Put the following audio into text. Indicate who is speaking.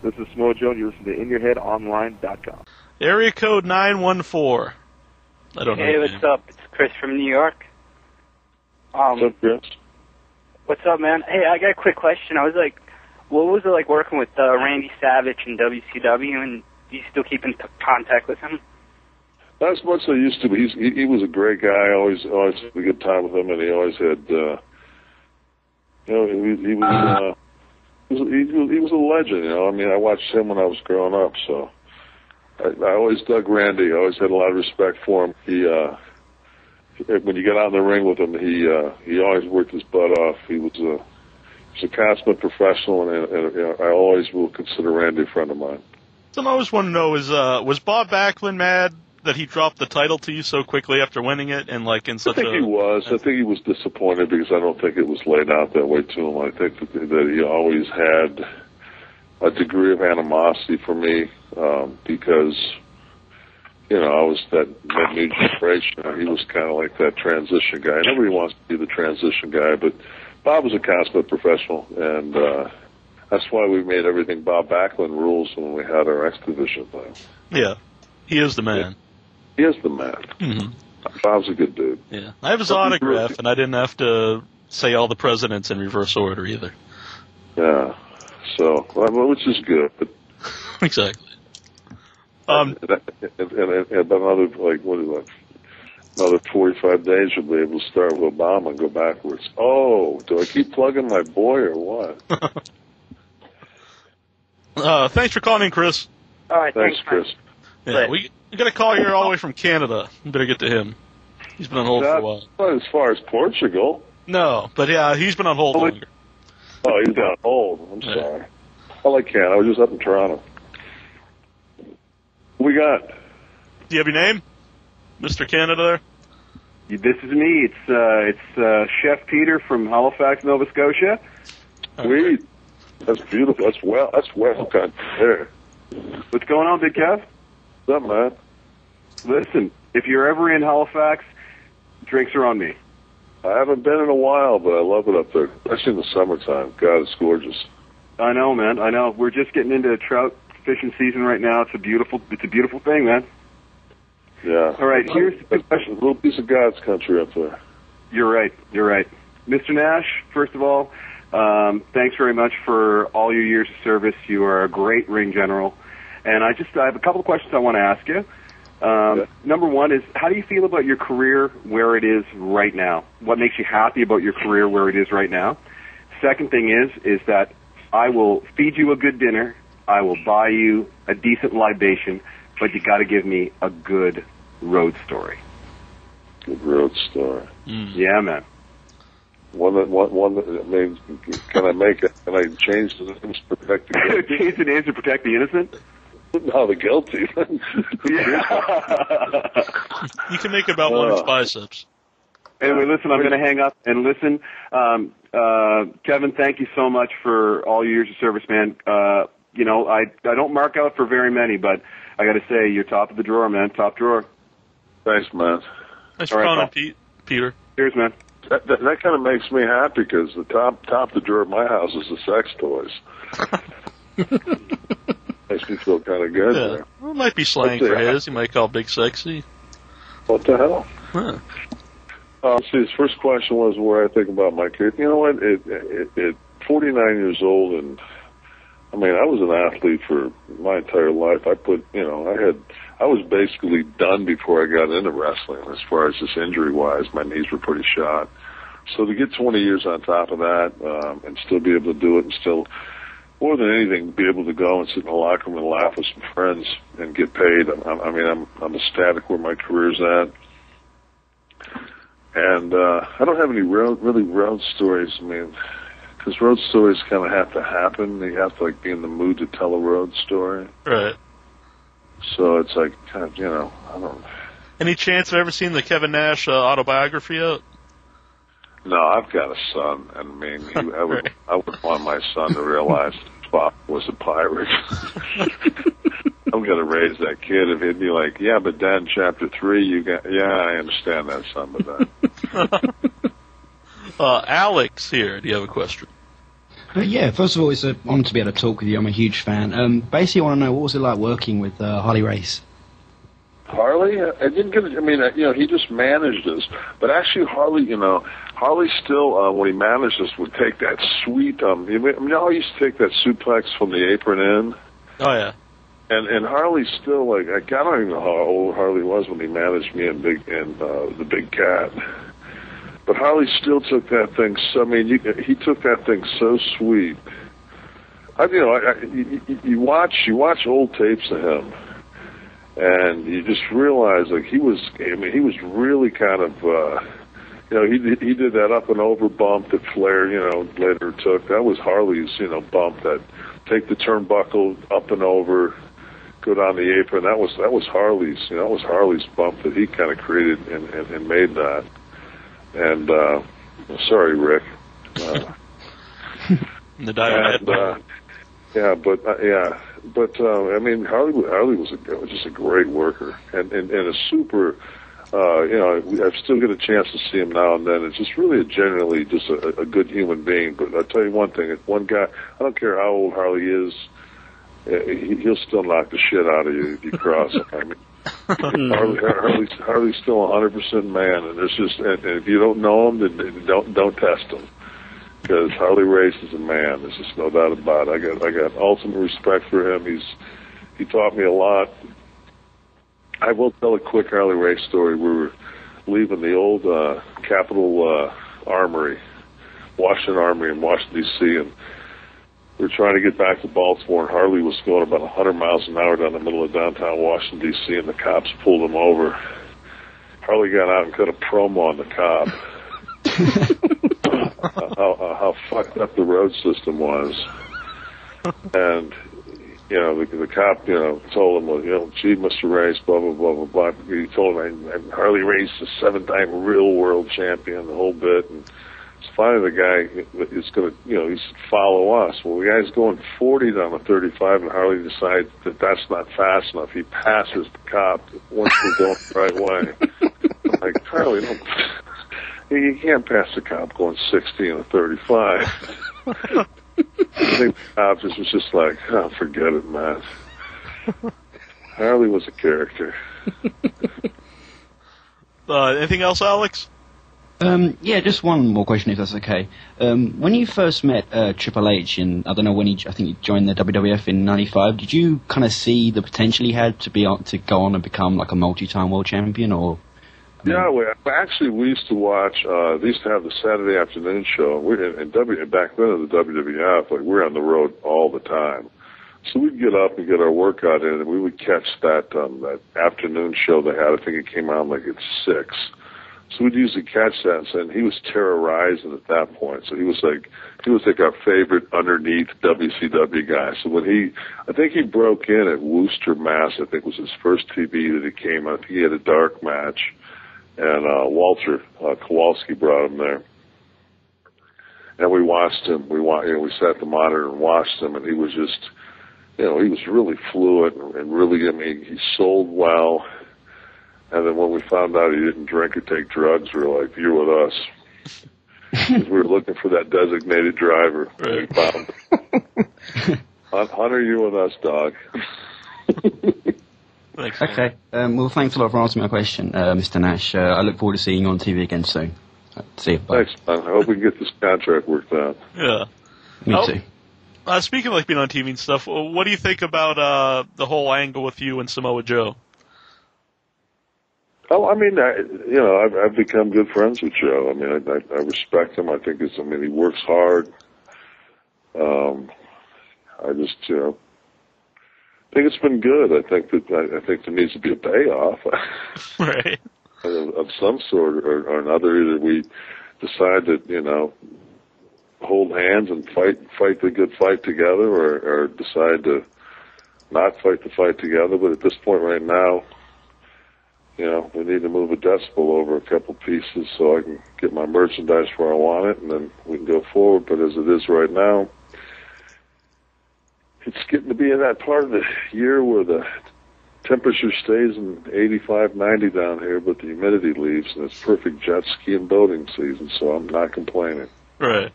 Speaker 1: This is Smojo, and you listen to InYourHeadOnline.com.
Speaker 2: Area code 914. I don't know.
Speaker 3: Hey, what's up? It's Chris from New York.
Speaker 4: What's up, Chris?
Speaker 3: What's up, man? Hey, I got a quick question. I was like, what was it like working with Randy Savage in WCW, and do you still keep in contact with him?
Speaker 4: Not as much as I used to, but he was a great guy. I always had a good time with him, and he always had, he was a legend, you know. I mean, I watched him when I was growing up, so I always dug Randy. I always had a lot of respect for him. When you get out in the ring with him, he always worked his butt off. He was a consummate professional, and I always will consider Randy a friend of mine.
Speaker 2: Something I always want to know is, was Bob Backlund mad that he dropped the title to you so quickly after winning it, and like in such
Speaker 4: I think he was. I think he was disappointed because I don't think it was laid out that way to him. I think that he always had a degree of animosity for me because, you know, I was that new generation. He was kind of like that transition guy. Nobody wants to be the transition guy, but Bob was a consummate professional, and that's why we made everything Bob Backlund rules when we had our X Division thing.
Speaker 2: Yeah, he is the man.
Speaker 4: He is the man.
Speaker 2: Mm-hmm.
Speaker 4: Bob's a good dude.
Speaker 2: Yeah, I have his autograph, and I didn't have to say all the presidents in reverse order either.
Speaker 4: Yeah, so which is good. But
Speaker 2: exactly.
Speaker 4: And about another another 45 days, you'll be able to start with Obama and go backwards. Oh, do I keep plugging my boy or what?
Speaker 2: Thanks for calling in, Chris.
Speaker 3: All right,
Speaker 4: thanks, Chris.
Speaker 2: Yeah, we got a call here all the way from Canada. We better get to him. He's been on hold for a while.
Speaker 4: Not as far as Portugal.
Speaker 2: No, but yeah, he's been on hold longer.
Speaker 4: Oh, he's been on hold. I'm sorry. I like Canada. I was just up in Toronto. What we got?
Speaker 2: Do you have your name, Mr. Canada there?
Speaker 1: This is me. It's Chef Peter from Halifax, Nova Scotia.
Speaker 4: Sweet. That's beautiful. That's well country there.
Speaker 1: What's going on, Big Kev?
Speaker 4: What's up, man?
Speaker 1: Listen, if you're ever in Halifax, drinks are on me.
Speaker 4: I haven't been in a while, but I love it up there, especially in the summertime. God, it's gorgeous.
Speaker 1: I know, man. I know. We're just getting into trout fishing season right now. It's a beautiful thing, man.
Speaker 4: Yeah.
Speaker 1: All right, here's the question.
Speaker 4: A little piece of God's country up there.
Speaker 1: You're right. Mr. Nash, first of all, thanks very much for all your years of service. You are a great ring general. And I have a couple of questions I want to ask you. Number one is, how do you feel about your career where it is right now? What makes you happy about your career where it is right now? Second thing is that I will feed you a good dinner. I will buy you a decent libation, but you got to give me a good road story.
Speaker 4: Good road story.
Speaker 1: Yeah, man.
Speaker 4: One that I mean, can I change the names to protect the guilty?
Speaker 1: Change the names to protect the innocent?
Speaker 4: No, the guilty.
Speaker 2: You can make about one's biceps.
Speaker 1: Anyway, listen, I'm going to hang up and listen. Kevin, thank you so much for all your years of service, man. You know, I don't mark out for very many, but I got to say, you're top of the drawer, man. Top drawer.
Speaker 4: Thanks, man.
Speaker 2: Thanks for calling, Peter.
Speaker 1: Cheers, man.
Speaker 4: That kind of makes me happy because the top of the drawer of my house is the sex toys. Makes me feel kind of good.
Speaker 2: Yeah.
Speaker 4: There.
Speaker 2: Well, it might be slang for his. He might call Big Sexy.
Speaker 4: What the hell?
Speaker 2: Huh.
Speaker 4: See, his first question was where I think about my kid. You know what? At 49 years old, and I mean, I was an athlete for my entire life. I was basically done before I got into wrestling as far as just injury-wise. My knees were pretty shot. So to get 20 years on top of that and still be able to do it and still, more than anything, be able to go and sit in the locker room and laugh with some friends and get paid. I'm ecstatic where my career's at. And I don't have any road stories. I mean, because road stories kind of have to happen. You have to be in the mood to tell a road story.
Speaker 2: Right.
Speaker 4: So it's like, kind of, I don't.
Speaker 2: Any chance of ever seeing the Kevin Nash autobiography out?
Speaker 4: No, I've got a son, and I mean, I would want my son to realize Bob was a pirate. I'm going to raise that kid if he'd be like, yeah, but Dad, in Chapter 3, I understand that, son, but that.
Speaker 2: Alex here. Do you have a question?
Speaker 5: Yeah, first of all, it's an honour to be able to talk with you. I'm a huge fan. Basically, I want to know, what was it like working with Harley Race?
Speaker 4: Harley, I didn't get it. I mean, he just managed us. But actually, Harley still, when he managed us, would take that sweet, how he used to take that suplex from the apron in?
Speaker 2: Oh, yeah.
Speaker 4: And Harley still, like, I don't even know how old Harley was when he managed me and the Big Cat. But Harley still took that thing. So, I mean, he took that thing so sweet. You watch old tapes of him, and you just realize, like, he was really kind of, he did that up and over bump that Flair, later took. That was Harley's, bump, that take the turnbuckle up and over, go down the apron. That was Harley's bump that he kind of created and made that. And sorry, Rick.
Speaker 2: The dial.
Speaker 4: But I mean, Harley was just a great worker and a super. I still get a chance to see him now and then. It's just really genuinely just a good human being. But I'll tell you one thing: one guy, I don't care how old Harley is, he'll still knock the shit out of you if you cross him. I mean, Harley's still 100% man, and there's just, and if you don't know him, then don't test him, because Harley Race is a man. There's just no doubt about it. I got ultimate respect for him. He taught me a lot. I will tell a quick Harley Race story. We were leaving the old Capitol Armory, Washington Armory in Washington, D.C., and we were trying to get back to Baltimore, and Harley was going about 100 miles an hour down the middle of downtown Washington, D.C., and the cops pulled him over. Harley got out and cut a promo on the cop. How fucked up the road system was. And, the cop, told him, well, gee, Mr. Race, blah, blah, blah, blah, blah. He told him, Harley Race is a 7-time real world champion, the whole bit. And finally, the guy is going to, he said, follow us. Well, the guy's going 40 down the 35, and Harley decides that that's not fast enough. He passes the cop once we're going the right way. I'm like, Harley, you can't pass the cop going 60 and a 35. I think the cop was just like, oh, forget it, man. Harley was a character.
Speaker 2: Anything else, Alex?
Speaker 5: Yeah, just one more question, if that's okay. When you first met Triple H, I don't know when I think he joined the WWF in '95. Did you kind of see the potential he had to go on and become like a multi-time world champion, or?
Speaker 4: Yeah, we used to watch. They used to have the Saturday afternoon show. Back then in the WWF, like, we're on the road all the time. So we'd get up and get our workout in, and we would catch that afternoon show they had. I think it came out like at 6. So we'd usually catch that, and he was terrorizing at that point. So he was like our favorite underneath WCW guy. So I think he broke in at Worcester, Mass. I think was his first TV that he came on. He had a dark match, and Walter Kowalski brought him there. And we watched him. We sat at the monitor and watched him, and he was just, he was really fluid and really, he sold well. And then when we found out he didn't drink or take drugs, we were like, you're with us. Because we were looking for that designated driver. Right. We found him. Hunter, you're with us, dog.
Speaker 2: Thanks,
Speaker 5: okay. Well, thanks a lot for answering my question, Mr. Nash. I look forward to seeing you on TV again soon. See you. Bye.
Speaker 4: Thanks, man. I hope we can get this contract worked out.
Speaker 2: Yeah.
Speaker 5: Me too.
Speaker 2: Speaking of like being on TV and stuff, what do you think about the whole angle with you and Samoa Joe?
Speaker 4: Oh, I mean, I've become good friends with Joe. I mean, I respect him. I think he works hard. I just, think it's been good. I think there needs to be a payoff,
Speaker 2: right,
Speaker 4: of some sort or another. Either we decide that hold hands and fight the good fight together, or decide to not fight the fight together. But at this point right now, we need to move a decibel over a couple pieces so I can get my merchandise where I want it, and then we can go forward. But as it is right now, it's getting to be in that part of the year where the temperature stays in 85, 90 down here, but the humidity leaves, and it's perfect jet ski and boating season, so I'm not complaining.
Speaker 2: Right.